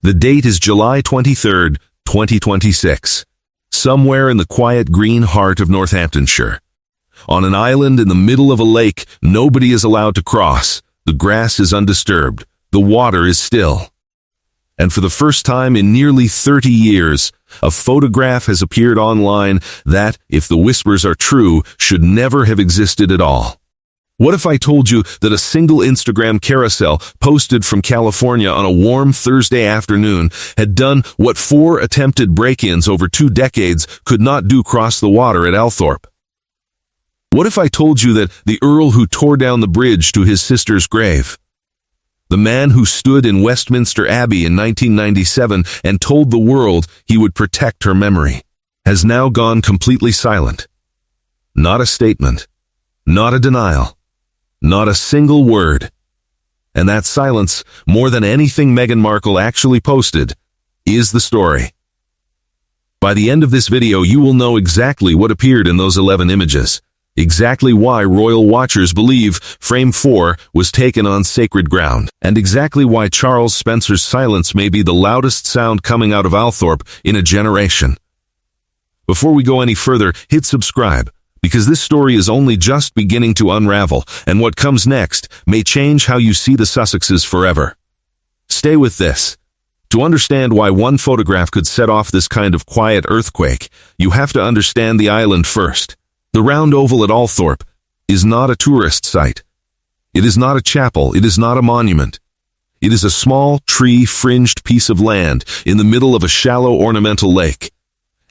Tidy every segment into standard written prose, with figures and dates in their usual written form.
The date is July 23rd, 2026, somewhere in the quiet green heart of Northamptonshire. On an island in the middle of a lake, nobody is allowed to cross. The grass is undisturbed. The water is still. And for the first time in nearly 30 years, a photograph has appeared online that, if the whispers are true, should never have existed at all. What if I told you that a single Instagram carousel posted from California on a warm Thursday afternoon had done what 4 attempted break-ins over 2 decades could not do across the water at Althorp? What if I told you that the Earl who tore down the bridge to his sister's grave, the man who stood in Westminster Abbey in 1997 and told the world he would protect her memory, has now gone completely silent? Not a statement, not a denial, not a single word. And that silence, more than anything Meghan Markle actually posted, is the story. By the end of this video, you will know exactly what appeared in those 11 images, exactly why royal watchers believe frame 4 was taken on sacred ground, and exactly why Charles Spencer's silence may be the loudest sound coming out of Althorp in a generation. Before we go any further, hit subscribe, because this story is only just beginning to unravel, and what comes next may change how you see the Sussexes forever. Stay with this. To understand why one photograph could set off this kind of quiet earthquake, you have to understand the island first. The round oval at Althorp is not a tourist site. It is not a chapel. It is not a monument. It is a small, tree-fringed piece of land in the middle of a shallow ornamental lake.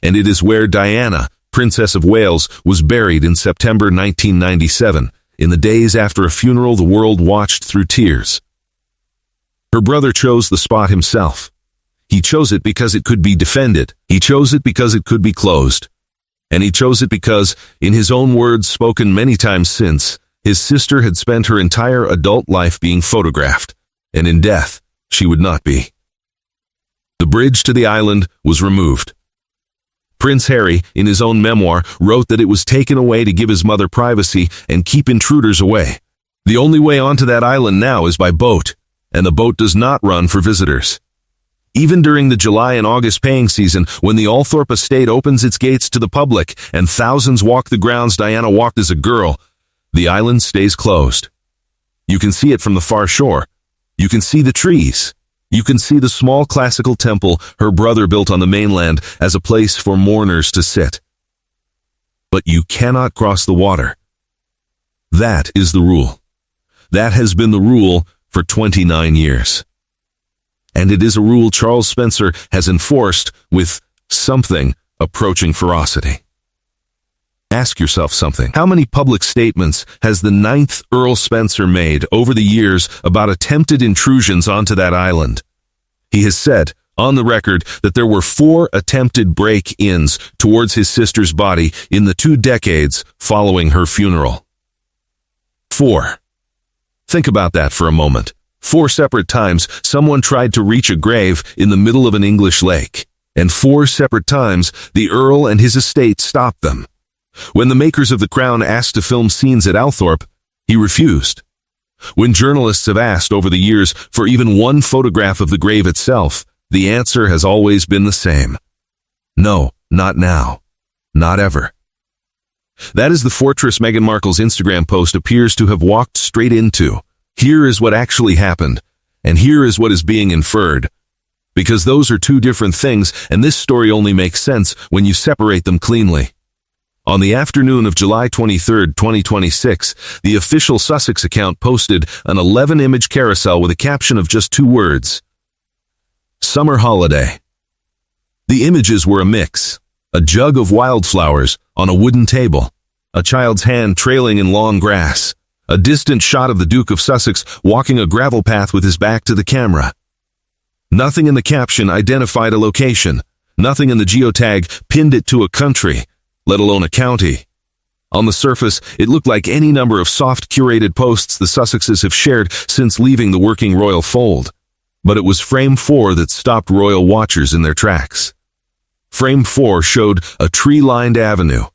And it is where Diana, Princess of Wales, was buried in September 1997, in the days after a funeral the world watched through tears. Her brother chose the spot himself. He chose it because it could be defended. He chose it because it could be closed. And he chose it because, in his own words spoken many times since, his sister had spent her entire adult life being photographed, and in death, she would not be. The bridge to the island was removed. Prince Harry, in his own memoir, wrote that it was taken away to give his mother privacy and keep intruders away. The only way onto that island now is by boat, and the boat does not run for visitors. Even during the July and August paying season, when the Althorp estate opens its gates to the public and thousands walk the grounds Diana walked as a girl, the island stays closed. You can see it from the far shore. You can see the trees. You can see the small classical temple her brother built on the mainland as a place for mourners to sit. But you cannot cross the water. That is the rule. That has been the rule for 29 years. And it is a rule Charles Spencer has enforced with something approaching ferocity. Ask yourself something. How many public statements has the 9th Earl Spencer made over the years about attempted intrusions onto that island? He has said, on the record, that there were 4 attempted break-ins towards his sister's body in the 2 decades following her funeral. 4. Think about that for a moment. 4 separate times someone tried to reach a grave in the middle of an English lake, and 4 separate times the Earl and his estate stopped them. When the makers of The Crown asked to film scenes at Althorp, he refused. When journalists have asked over the years for even one photograph of the grave itself, the answer has always been the same. No, not now. Not ever. That is the fortress Meghan Markle's Instagram post appears to have walked straight into. Here is what actually happened, and here is what is being inferred. Because those are 2 different things, and this story only makes sense when you separate them cleanly. On the afternoon of July 23, 2026, the official Sussex account posted an 11-image carousel with a caption of just 2 words: Summer Holiday. The images were a mix: a jug of wildflowers on a wooden table, a child's hand trailing in long grass, a distant shot of the Duke of Sussex walking a gravel path with his back to the camera. Nothing in the caption identified a location. Nothing in the geotag pinned it to a country, let alone a county. On the surface, it looked like any number of soft curated posts the Sussexes have shared since leaving the working royal fold. But it was frame 4 that stopped royal watchers in their tracks. Frame 4 showed a tree-lined avenue.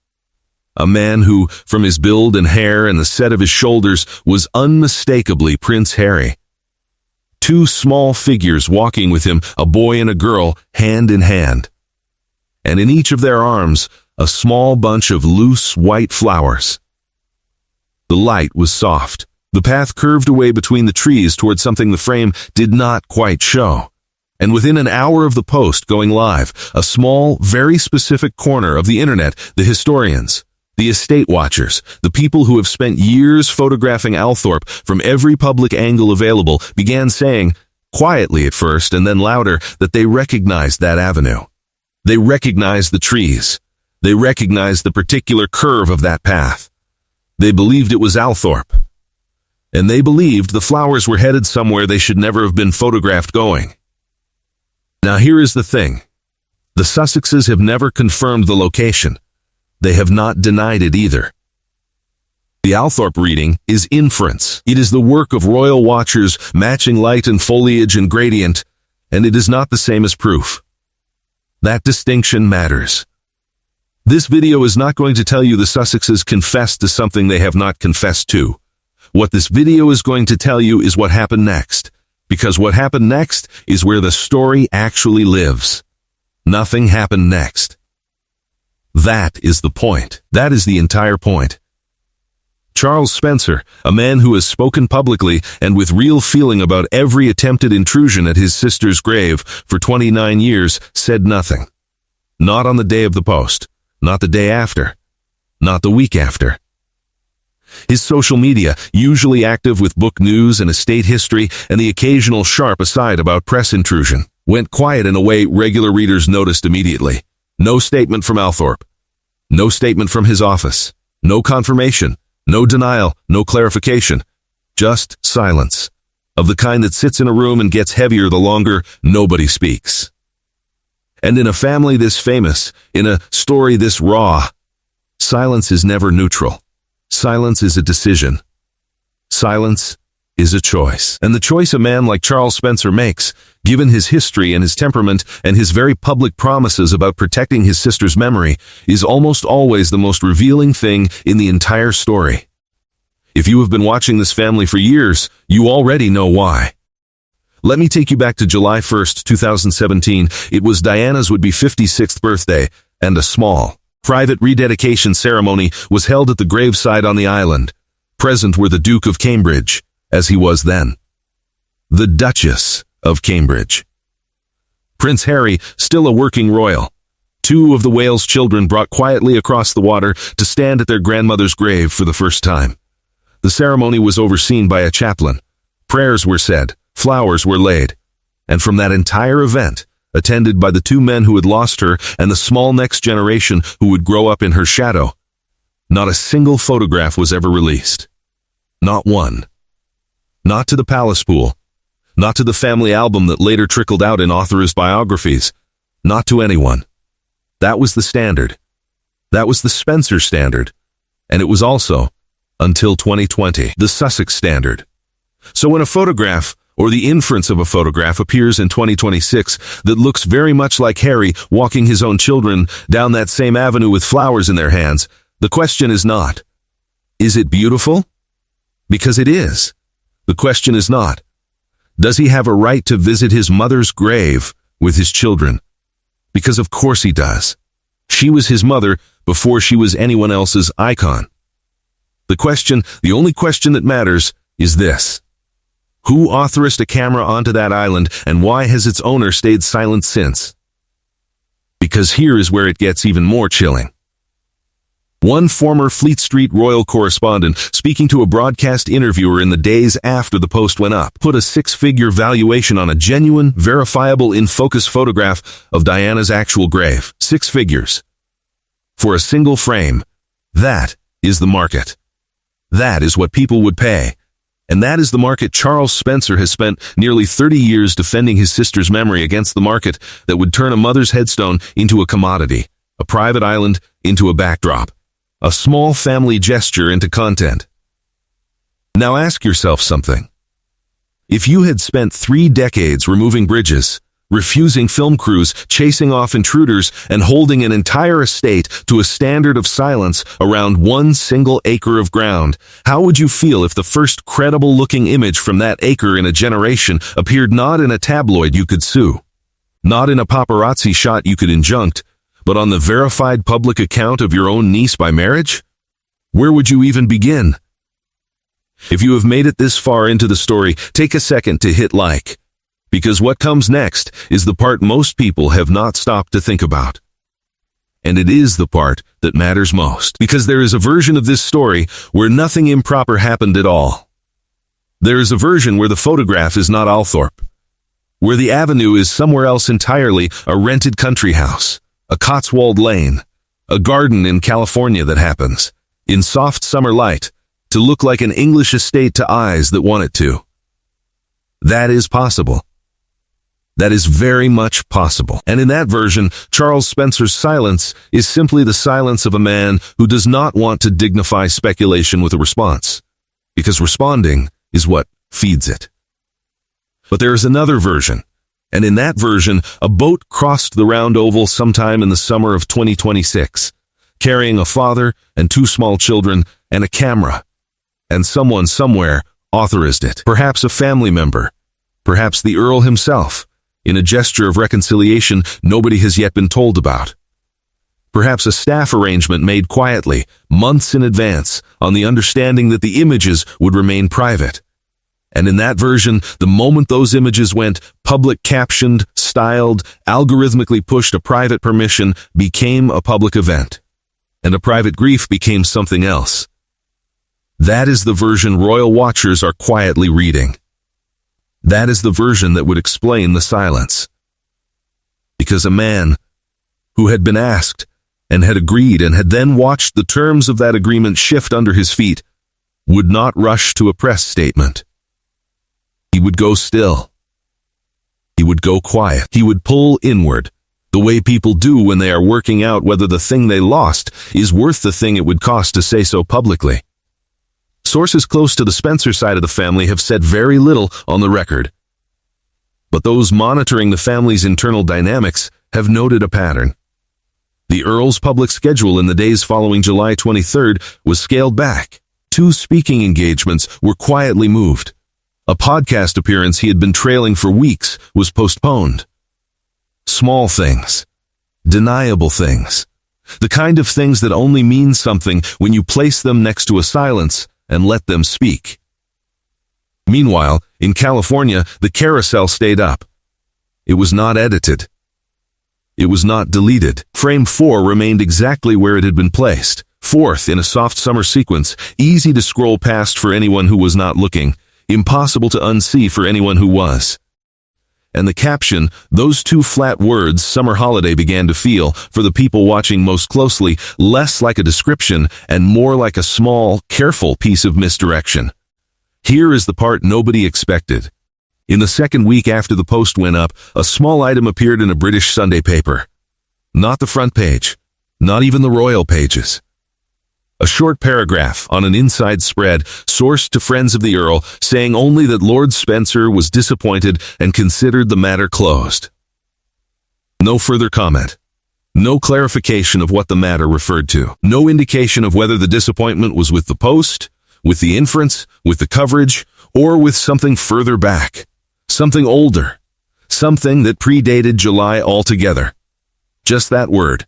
A man who, from his build and hair and the set of his shoulders, was unmistakably Prince Harry. Two small figures walking with him, a boy and a girl, hand in hand. And in each of their arms, a small bunch of loose white flowers. The light was soft. The path curved away between the trees toward something the frame did not quite show. And within an hour of the post going live, a small, very specific corner of the internet, the historians, the estate watchers, the people who have spent years photographing Althorp from every public angle available, began saying, quietly at first and then louder, that they recognized that avenue. They recognized the trees. They recognized the particular curve of that path. They believed it was Althorp. And they believed the flowers were headed somewhere they should never have been photographed going. Now here is the thing. The Sussexes have never confirmed the location. They have not denied it either. The Althorp reading is inference. It is the work of royal watchers matching light and foliage and gradient, and it is not the same as proof. That distinction matters. This video is not going to tell you the Sussexes confessed to something they have not confessed to. What this video is going to tell you is what happened next, because what happened next is where the story actually lives. Nothing happened next. That is the point. That is the entire point. Charles Spencer, a man who has spoken publicly and with real feeling about every attempted intrusion at his sister's grave for 29 years, said nothing. Not on the day of the post, not the day after, not the week after. His social media, usually active with book news and estate history and the occasional sharp aside about press intrusion, went quiet in a way regular readers noticed immediately. No statement from Althorp. No statement from his office. No confirmation. No denial. No clarification. Just silence. Of the kind that sits in a room and gets heavier the longer nobody speaks. And in a family this famous, in a story this raw, silence is never neutral. Silence is a decision. Silence is a choice. And the choice a man like Charles Spencer makes, given his history and his temperament and his very public promises about protecting his sister's memory, is almost always the most revealing thing in the entire story. If you have been watching this family for years, you already know why. Let me take you back to July 1st, 2017. It was Diana's would-be 56th birthday, and a small, private rededication ceremony was held at the graveside on the island. Present were the Duke of Cambridge, as he was then, the Duchess of Cambridge, Prince Harry, still a working royal, two of the Wales children brought quietly across the water to stand at their grandmother's grave for the first time. The ceremony was overseen by a chaplain. Prayers were said, flowers were laid, and from that entire event, attended by the two men who had lost her and the small next generation who would grow up in her shadow, not a single photograph was ever released. Not one. Not to the palace pool. Not to the family album that later trickled out in authors' biographies. Not to anyone. That was the standard. That was the Spencer standard. And it was also, until 2020, the Sussex standard. So when a photograph, or the inference of a photograph, appears in 2026 that looks very much like Harry walking his own children down that same avenue with flowers in their hands, the question is not, is it beautiful? Because it is. The question is not, does he have a right to visit his mother's grave with his children? Because of course he does. She was his mother before she was anyone else's icon. The only question that matters is this. Who authorized a camera onto that island, and why has its owner stayed silent since? Because here is where it gets even more chilling. One former Fleet Street Royal correspondent, speaking to a broadcast interviewer in the days after the post went up, put a six-figure valuation on a genuine, verifiable, in-focus photograph of Diana's actual grave. 6 figures. For a single frame. That is the market. That is what people would pay. And that is the market Charles Spencer has spent nearly 30 years defending his sister's memory against, the market that would turn a mother's headstone into a commodity, a private island into a backdrop, a small family gesture into content. Now ask yourself something. If you had spent 3 decades removing bridges, refusing film crews, chasing off intruders, and holding an entire estate to a standard of silence around 1 single acre of ground. How would you feel if the first credible-looking image from that acre in a generation appeared not in a tabloid you could sue, not in a paparazzi shot you could injunct, but on the verified public account of your own niece by marriage? Where would you even begin? If you have made it this far into the story, take a second to hit like, because what comes next is the part most people have not stopped to think about. And it is the part that matters most, because there is a version of this story where nothing improper happened at all. There is a version where the photograph is not Althorp, where the avenue is somewhere else entirely, a rented country house, a Cotswold lane, a garden in California that happens, in soft summer light, to look like an English estate to eyes that want it to. That is possible. That is very much possible. And in that version, Charles Spencer's silence is simply the silence of a man who does not want to dignify speculation with a response, because responding is what feeds it. But there is another version, and in that version, a boat crossed the round oval sometime in the summer of 2026, carrying a father and 2 small children and a camera, and someone somewhere authorized it. Perhaps a family member, perhaps the Earl himself, in a gesture of reconciliation nobody has yet been told about. Perhaps a staff arrangement made quietly, months in advance, on the understanding that the images would remain private. And in that version, the moment those images went public, captioned, styled, algorithmically pushed, a private permission became a public event, and a private grief became something else. That is the version royal watchers are quietly reading. That is the version that would explain the silence. Because a man who had been asked and had agreed and had then watched the terms of that agreement shift under his feet would not rush to a press statement. He would go still. He would go quiet. He would pull inward, the way people do when they are working out whether the thing they lost is worth the thing it would cost to say so publicly. Sources close to the Spencer side of the family have said very little on the record. But those monitoring the family's internal dynamics have noted a pattern. The Earl's public schedule in the days following July 23rd was scaled back. 2 speaking engagements were quietly moved. A podcast appearance he had been trailing for weeks was postponed. Small things. Deniable things. The kind of things that only mean something when you place them next to a silence and let them speak. Meanwhile, in California, the carousel stayed up. It was not edited. It was not deleted. Frame 4 remained exactly where it had been placed. 4th in a soft summer sequence, easy to scroll past for anyone who was not looking, impossible to unsee for anyone who was. And the caption, those 2 flat words, summer holiday, began to feel, for the people watching most closely, less like a description and more like a small, careful piece of misdirection. Here is the part nobody expected. In the second week after the post went up, a small item appeared in a British Sunday paper. Not the front page, not even the royal pages. A short paragraph on an inside spread, sourced to friends of the Earl, saying only that Lord Spencer was disappointed and considered the matter closed. No further comment. No clarification of what the matter referred to. No indication of whether the disappointment was with the post, with the inference, with the coverage, or with something further back. Something older. Something that predated July altogether. Just that word.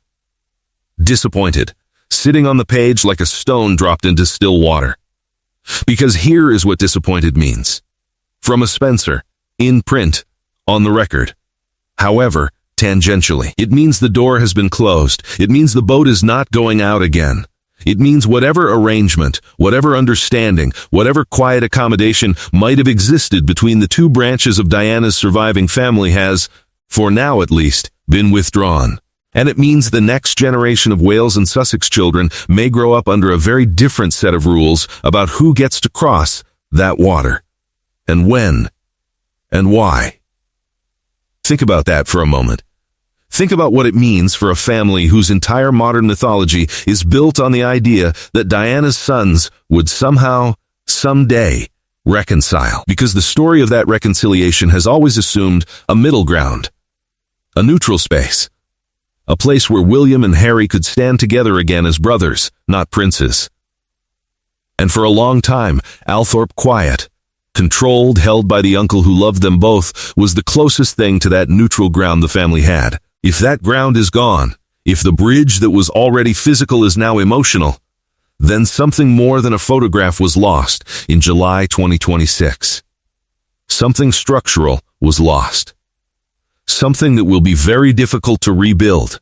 Disappointed. Sitting on the page like a stone dropped into still water. Because here is what disappointed means. From a Spencer, in print, on the record. However, tangentially, it means the door has been closed. It means the boat is not going out again. It means whatever arrangement, whatever understanding, whatever quiet accommodation might have existed between the 2 branches of Diana's surviving family has, for now at least, been withdrawn. And it means the next generation of Wales and Sussex children may grow up under a very different set of rules about who gets to cross that water, and when, and why. Think about that for a moment. Think about what it means for a family whose entire modern mythology is built on the idea that Diana's sons would somehow, someday, reconcile. Because the story of that reconciliation has always assumed a middle ground, A neutral space. A place where William and Harry could stand together again as brothers, not princes. And for a long time, Althorp, quiet, controlled, held by the uncle who loved them both, was the closest thing to that neutral ground the family had. If that ground is gone, if the bridge that was already physical is now emotional, then something more than a photograph was lost in July 2026. Something structural was lost. Something that will be very difficult to rebuild.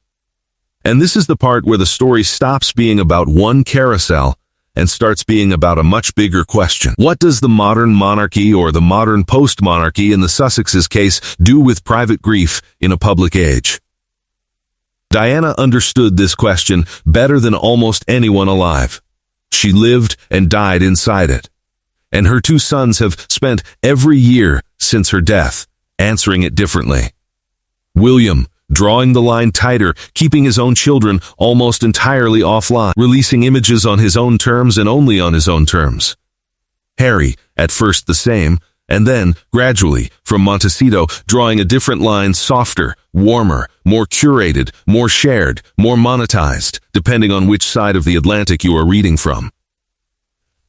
And this is the part where the story stops being about one carousel and starts being about a much bigger question. What does the modern monarchy or the modern post-monarchy in the Sussexes' case do with private grief in a public age? Diana understood this question better than almost anyone alive. She lived and died inside it. And her two sons have spent every year since her death answering it differently. William, drawing the line tighter, keeping his own children almost entirely offline, releasing images on his own terms and only on his own terms. Harry, at first the same, and then, gradually, from Montecito, drawing a different line, softer, warmer, more curated, more shared, more monetized, depending on which side of the Atlantic you are reading from.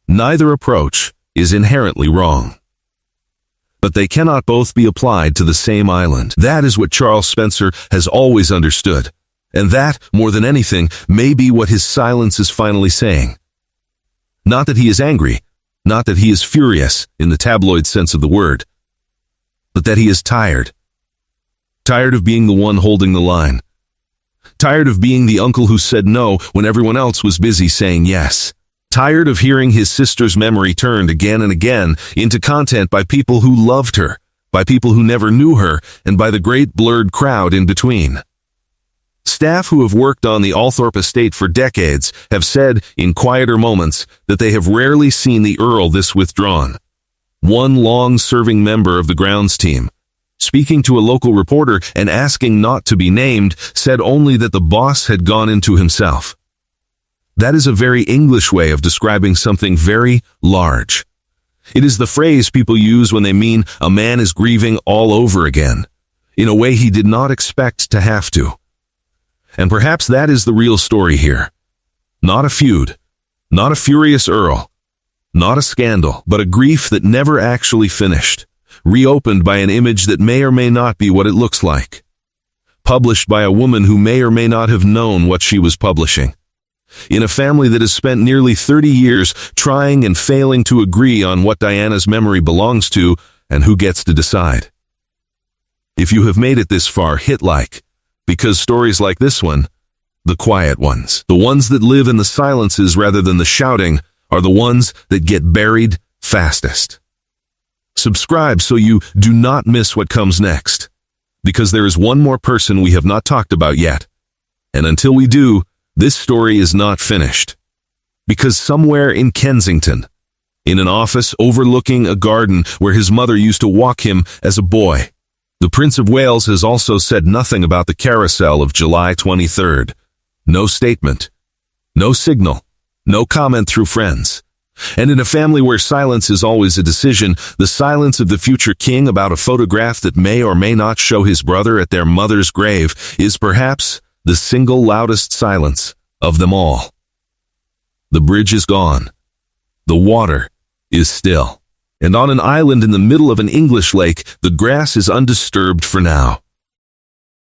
Neither approach is inherently wrong. But they cannot both be applied to the same island. That is what Charles Spencer has always understood. And that, more than anything, may be what his silence is finally saying. Not that he is angry, not that he is furious in the tabloid sense of the word, but that he is tired. Tired of being the one holding the line. Tired of being the uncle who said no when everyone else was busy saying yes. Tired of hearing his sister's memory turned again and again into content by people who loved her, by people who never knew her, and by the great blurred crowd in between. Staff who have worked on the Althorp estate for decades have said, in quieter moments, that they have rarely seen the Earl this withdrawn. One long-serving member of the grounds team, speaking to a local reporter and asking not to be named, said only that the boss had gone into himself. That is a very English way of describing something very large. It is the phrase people use when they mean a man is grieving all over again, in a way he did not expect to have to. And perhaps that is the real story here. Not a feud, not a furious Earl, not a scandal, but a grief that never actually finished, reopened by an image that may or may not be what it looks like, published by a woman who may or may not have known what she was publishing, in a family that has spent nearly 30 years trying and failing to agree on what Diana's memory belongs to and who gets to decide. If you have made it this far, hit like, because stories like this one, the quiet ones, the ones that live in the silences rather than the shouting, are the ones that get buried fastest. Subscribe so you do not miss what comes next, because there is one more person we have not talked about yet. And until we do, this story is not finished. Because somewhere in Kensington, in an office overlooking a garden where his mother used to walk him as a boy, the Prince of Wales has also said nothing about the carousel of July 23rd. No statement, no signal, no comment through friends. And in a family where silence is always a decision, the silence of the future king about a photograph that may or may not show his brother at their mother's grave is perhaps the single loudest silence of them all. The bridge is gone. The water is still. And on an island in the middle of an English lake, the grass is undisturbed for now.